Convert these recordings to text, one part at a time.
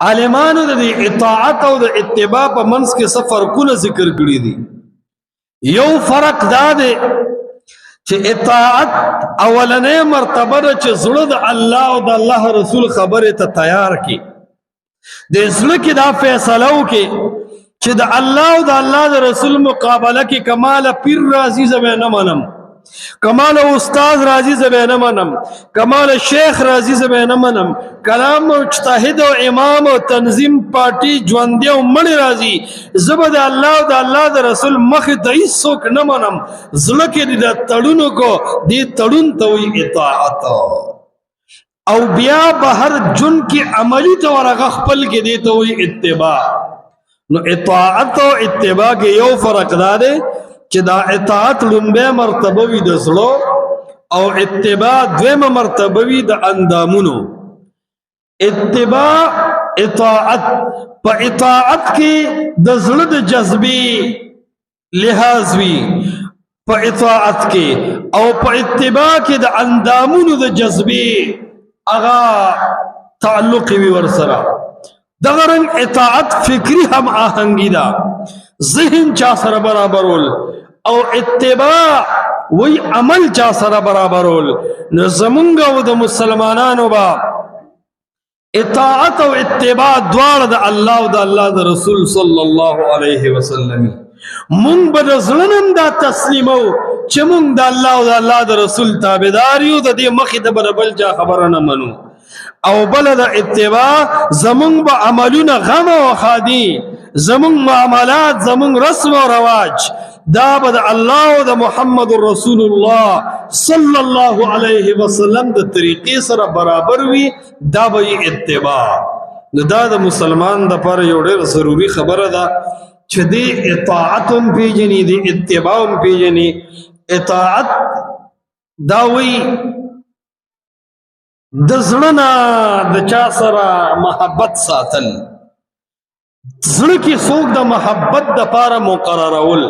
عالمانو د اطاعت او د اتباع په منځ کې څه فرقونه ذکر کړي دي. یو فرق دا دی چې اطاعت اولنې مرتبه ده چې زړه د الله او د الله رسول خبرې ته تیار کړي، د زړه کې دا فیصله وکړي چې د الله او د الله د رسول مقابله کې کمال پیر راځي زه به نه منم، کمال استاد راځي زه به نه منم، کمال شیخ راځي زه به نه منم، کلام مجتهد او امام او تنظیم پارټي ژوندی او مړی راځي زه به د الله او د الله د رسول مخې ته هېڅوک نه منم. زړه کې د تړونو کو دې تړون ته وایي اطاعت، او بیا به هر جون کې عملي طور هغه خپل کې دې ته وایي اتباع. نو اطاعت او اتباع کې یو فرق دا دی چې دا اطاعت لومبه مرتبه وي د زړه او اتباع دویمه مرتبه وي د اندامونو. اتباع اطاعت په اطاعت کې د زړه د جذبې لحاظ وي په اطاعت کې، او په اتباع کې د اندامونو د جذبې هغه تعلق وي ورسره. دغه رنګ اطاعت فکری هم آهنګي ده، ذهن چا سره برابرول، او اتباع وی عمل چا سره برابرول. نو زمونږ او د مسلمانانو با اطاعت او اتباع دواړه د الله او د الله د رسول صلی الله علیه وسلم. مونږ به د زړه نن دا تسلیمو چې مونږ د الله او د الله د رسول تابعدار یو، د دې مخې ته به بل چا خبره نه منو. او بل د اتباع زمونږ به عملونه غم او خادي، زمونږ معاملات، زمونږ رسم او رواج دا به د الله او د محمد رسول الله صلی الله علیه وسلم د طریقې سره برابر وي، دا به اتباع. نو دا د مسلمان دپاره یو ډېر ضروري خبره ده چې دې اطاعت هم پیژني، دې اتباع هم پیژني. اطاعت دا وایي د زړه نه د چا سره محبت ساتل، زړه کې څوک د محبت دپاره مقررول.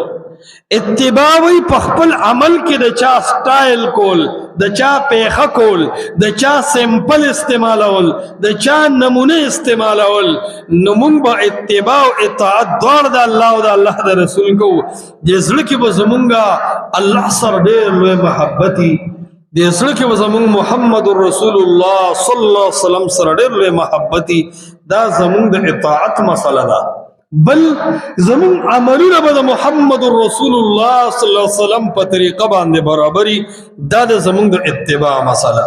اتباع وی په خپل عمل کې د چا سټایل کول، د چا پیخه کول، د چا سمپل استعمالول، د چا نمونه استعمالول. نو مونږ به اتباع او اطاعت دواړه د الله او د الله د رسول کوو. د زړه کې به زمونږه الله سره ډېر لوی محبت وي، د زړه کې به زمونږ محمد رسول الله صلی الله علیه وسلم سره ډېر لوی محبت وي. دا زمونږ د اطاعت مسله ده. بل زمون عملونه به د محمد رسول الله صلی الله علیه وسلم په طریقه باندې برابري، دا د زمون د اتباع مسله.